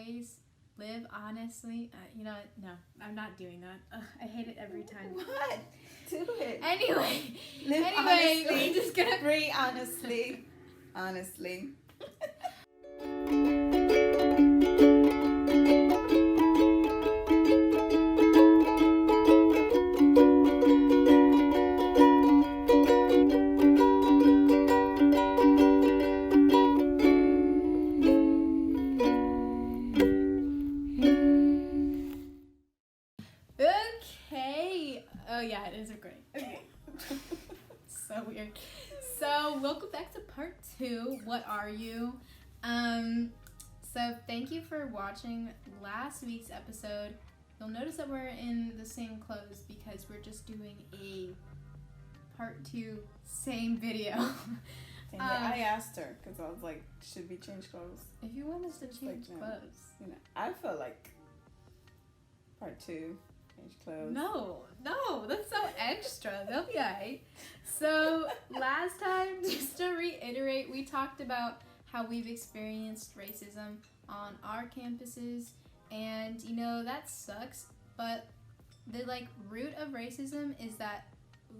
always live honestly. You know what? No, I'm not doing that. Ugh, I hate it every time. What? Do it. Anyway, honestly. we're just gonna Breathe honestly. Honestly. Okay. Oh yeah, it is a great. Okay. So weird. So welcome back to part 2. What are you? So thank you for watching last week's episode. You'll notice that we're in the same clothes because we're just doing a part 2 same video. I asked her because I was like, should we change clothes? If you want us to change no. clothes. You know, I feel like part 2, change clothes. No, that's so extra. They'll be alright. So last time, just to reiterate, we talked about how we've experienced racism on our campuses, and you know that sucks. But the root of racism is that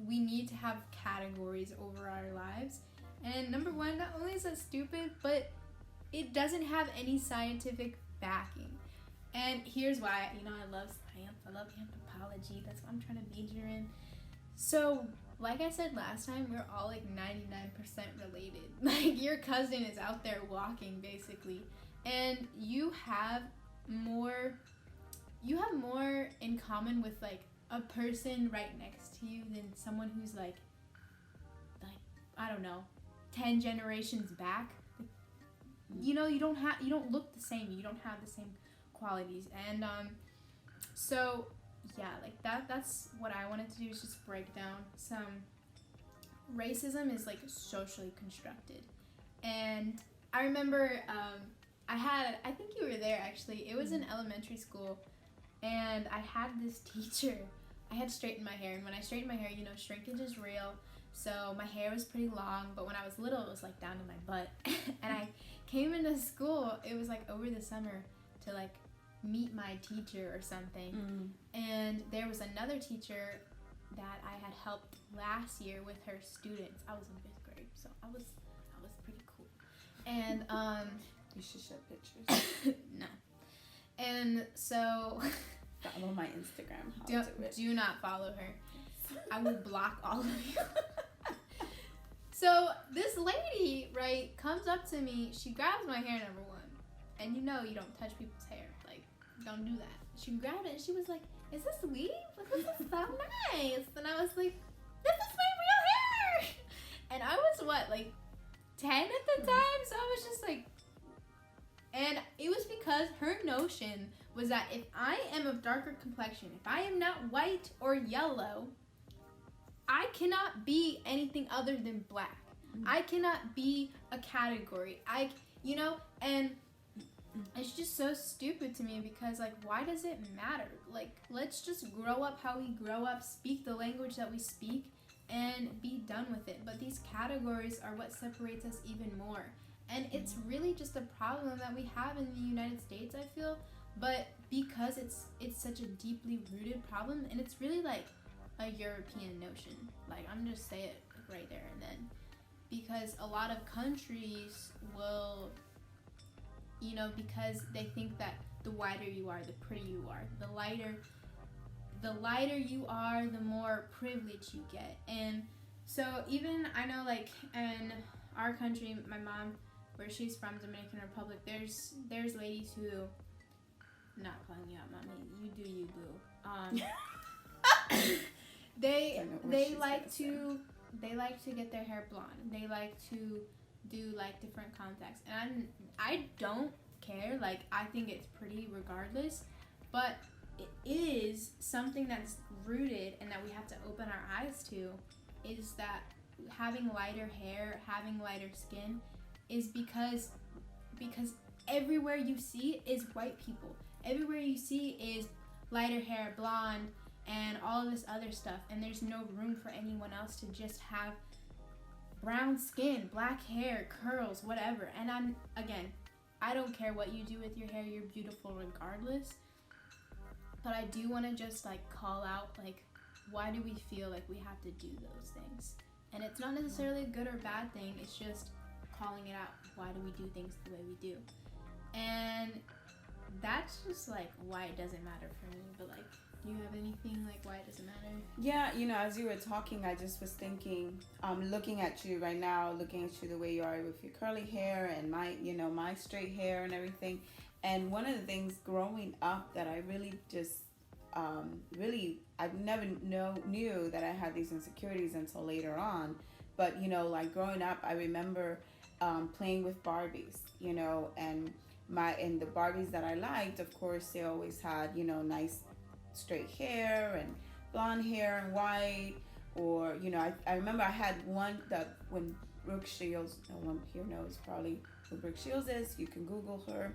we need to have categories over our lives. And number one, not only is that stupid, but it doesn't have any scientific backing. And here's why. You know, I love science. I love anthropology. That's what I'm trying to major in. So, like I said last time, we're all 99% related. Your cousin is out there walking, basically. And you have more in common with a person right next to you than someone who's I don't know, 10 generations back. You know, you don't look the same. You don't have the same qualities. And so yeah, that's what I wanted to do, is just break down some racism is socially constructed. And I remember I think you were there actually. It was in elementary school, and I had this teacher. I had straightened my hair, and when I straightened my hair, you know, shrinkage is real. So my hair was pretty long, but when I was little, it was down to my butt. And I came into school, it was over the summer, to meet my teacher or something. And there was another teacher that I had helped last year with her students. I was in 5th grade, so I was pretty cool. And you should show pictures. No. And so follow my Instagram. Do not follow her. I will block all of you. So this lady, right, comes up to me. She grabs my hair, number one. And you know you don't touch people's hair. Don't do that. She grabbed it and she was like, is this weave? This is so nice. And I was like, this is my real hair. And I was 10 at the time? So I was just and it was because her notion was that if I am of darker complexion, if I am not white or yellow, I cannot be anything other than black. I cannot be a category. And it's just so stupid to me because why does it matter? Let's just grow up how we grow up, speak the language that we speak, and be done with it. But these categories are what separates us even more. And it's really just a problem that we have in the United States, I feel. But because it's such a deeply rooted problem, and it's really a European notion. I'm just say it right there and then. Because a lot of countries will, because they think that the whiter you are, the prettier you are. The lighter you are, the more privilege you get. And so even, I know in our country, my mom, where she's from, Dominican Republic, there's ladies who, not calling you out, mommy, you do you, boo. They like to get their hair blonde. They like to do different contacts, and I don't care. I think it's pretty regardless, but it is something that's rooted and that we have to open our eyes to, is that having lighter hair, having lighter skin is because everywhere you see is white people. Everywhere you see is lighter hair, blonde, and all of this other stuff, and there's no room for anyone else to just have brown skin, black hair, curls, whatever. And I don't care what you do with your hair, you're beautiful regardless. But I do want to just like call out, like, why do we feel like we have to do those things? And it's not necessarily a good or bad thing, it's just calling it out. Why do we do things the way we do? And that's just like why it doesn't matter for me. But like, do you have anything like why it doesn't matter? Yeah, you know, as you were talking, I just was thinking, looking at you right now, looking at you the way you are with your curly hair and my, you know, my straight hair and everything. And one of the things growing up that I really just, I never knew that I had these insecurities until later on. But, you know, like growing up, I remember playing with Barbies, you know, and the Barbies that I liked, of course, they always had, you know, nice straight hair and blonde hair and white. Or, you know, I remember I had one that when Brooke Shields, no one here knows probably who Brooke Shields is, you can Google her.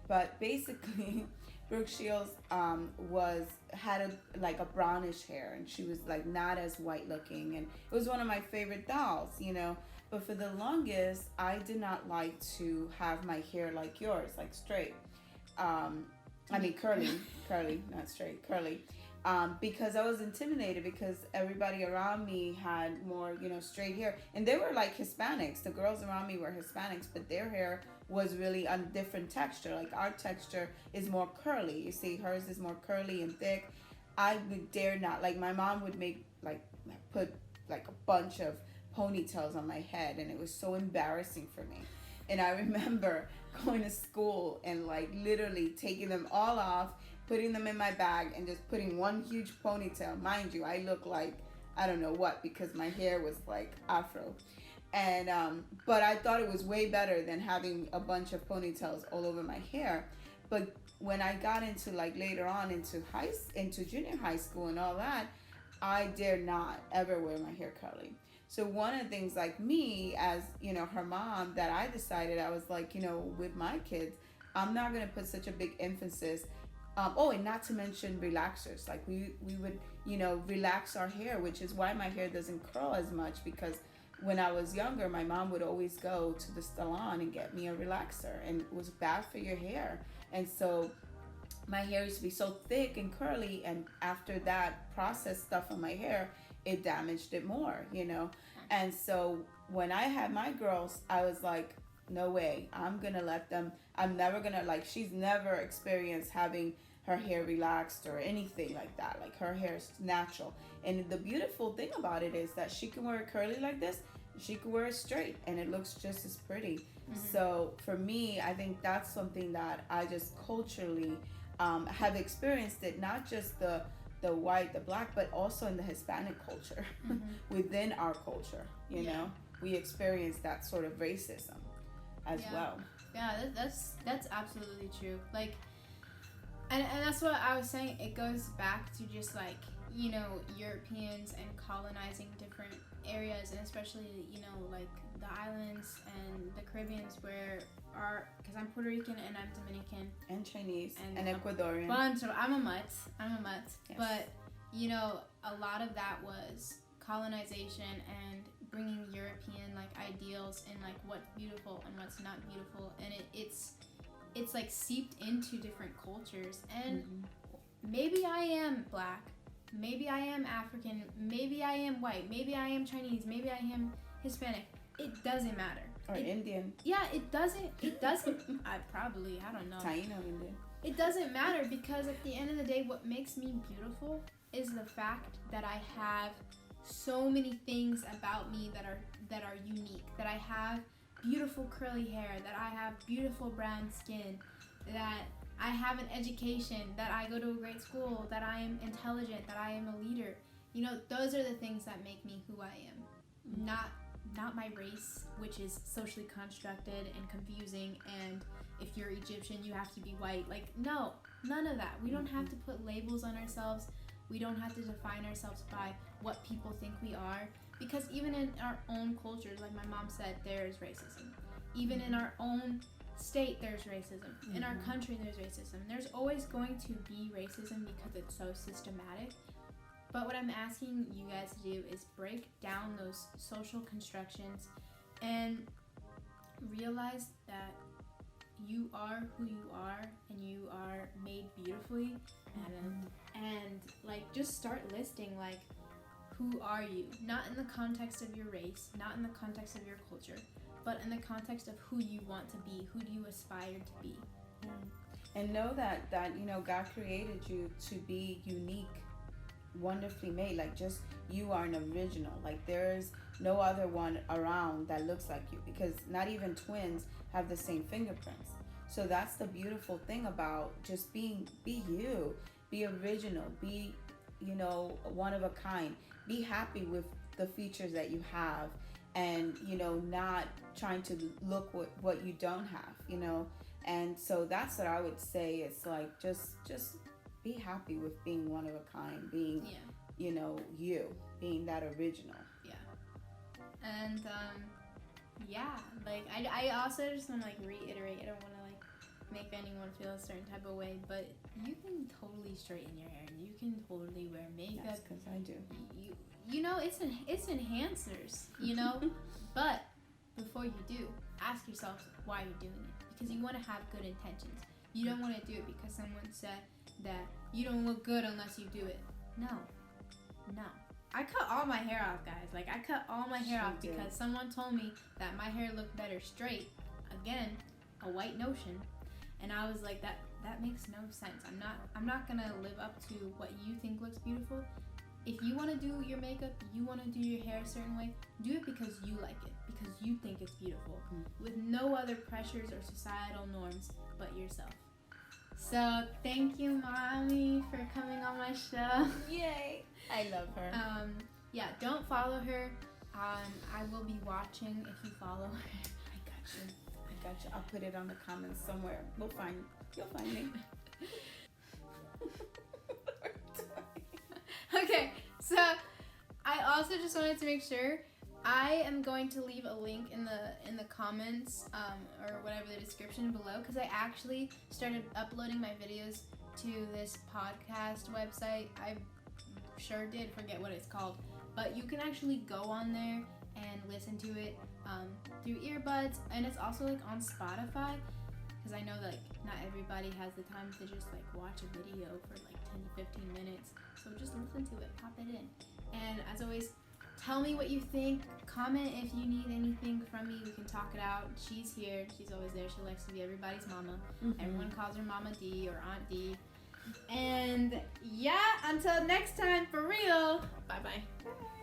But basically, Brooke Shields had a brownish hair, and she was like not as white looking, and it was one of my favorite dolls, you know. But for the longest, I did not like to have my hair like yours, like straight. I mean curly, not straight, curly. Because I was intimidated because everybody around me had more, you know, straight hair, and they were like Hispanics. The girls around me were Hispanics, but their hair was really a different texture. Like our texture is more curly. You see, hers is more curly and thick. I would dare not. Like my mom would put like a bunch of ponytails on my head, and it was so embarrassing for me. And I remember going to school and like literally taking them all off, putting them in my bag, and just putting one huge ponytail. Mind you, I look like I don't know what because my hair was like afro. And but I thought it was way better than having a bunch of ponytails all over my hair. But when I got into like later on into junior high school and all that, I dare not ever wear my hair curly. So one of the things, like me, as you know, her mom, that I decided, I was like, you know, with my kids, I'm not gonna put such a big emphasis. And not to mention relaxers. Like we would, you know, relax our hair, which is why my hair doesn't curl as much, because when I was younger, my mom would always go to the salon and get me a relaxer, and it was bad for your hair. And so my hair used to be so thick and curly, and after that processed stuff on my hair, it damaged it more, you know. And so when I had my girls, I was like, no way, I'm gonna let them, I'm never gonna, like, she's never experienced having her hair relaxed or anything like that. Like her hair is natural. And the beautiful thing about it is that she can wear it curly like this, she can wear it straight, and it looks just as pretty. So for me, I think that's something that I just culturally have experienced it, not just the white, the black, but also in the Hispanic culture, within our culture, you know, we experience that sort of racism as well. Yeah, that's absolutely true. Like, and that's what I was saying. It goes back to just like, you know, Europeans and colonizing different areas, and especially, you know, like the islands and the Caribbeans, where because I'm Puerto Rican and I'm Dominican and Chinese and Ecuadorian. I'm a mutt. Yes. But you know, a lot of that was colonization and bringing European like ideals and like what's beautiful and what's not beautiful, and it's like seeped into different cultures. And maybe I am black, maybe I am African, maybe I am white, maybe I am Chinese, maybe I am Hispanic. It doesn't matter. Or Indian. Yeah, it doesn't. I don't know. Taino Indian. It doesn't matter, because at the end of the day, what makes me beautiful is the fact that I have so many things about me that are unique. That I have beautiful curly hair, that I have beautiful brown skin, that I have an education, that I go to a great school, that I am intelligent, that I am a leader. You know, those are the things that make me who I am. Not my race, which is socially constructed and confusing, and if you're Egyptian, you have to be white. Like, no, none of that. We don't have to put labels on ourselves. We don't have to define ourselves by what people think we are, because even in our own cultures, like my mom said, there's racism. Even in our own state, there's racism. In our country, there's racism. There's always going to be racism because it's so systematic. But what I'm asking you guys to do is break down those social constructions and realize that you are who you are, and you are made beautifully, and like just start listing like, who are you? Not in the context of your race, not in the context of your culture, but in the context of who you want to be. Who do you aspire to be? And know that God created you to be unique, wonderfully made. Like, just you are an original. Like, there's no other one around that looks like you, because not even twins have the same fingerprints. So that's the beautiful thing about just be you, be original, be one of a kind. Be happy with the features that you have, and not trying to look what you don't have. And so that's what I would say. It's like just be happy with being one of a kind, being you being that original. And like I also just want to like reiterate, I don't want to like make anyone feel a certain type of way, but you can totally straighten your hair, you can totally wear makeup. That's because I do. It's enhancers, but before you do, ask yourself why you're doing it, because you want to have good intentions. You don't want to do it because someone said that you don't look good unless you do it. No. I cut all my hair off, guys. Like, I cut all my hair off because someone told me that my hair looked better straight. Again, a white notion. And I was like, that makes no sense. I'm not gonna live up to what you think looks beautiful. If you want to do your makeup, you want to do your hair a certain way, do it because you like it, because you think it's beautiful, with no other pressures or societal norms but yourself. So thank you, Mommy, for coming on my show. Yay! I love her. Don't follow her. I will be watching if you follow her. I got you. I'll put it on the comments somewhere. You'll find me. Okay, so I also just wanted to make sure I am going to leave a link in the comments or whatever, the description below, because I actually started uploading my videos to this podcast website. I sure did forget what it's called, but you can actually go on there and listen to it through earbuds, and it's also like on Spotify, because I know that like not everybody has the time to just like watch a video for like 10 to 15 minutes. So just listen to it, pop it in. And as always, tell me what you think. Comment if you need anything from me. We can talk it out. She's here. She's always there. She likes to be everybody's mama. Everyone calls her Mama D or Aunt D. And until next time, for real. Bye-bye. Bye.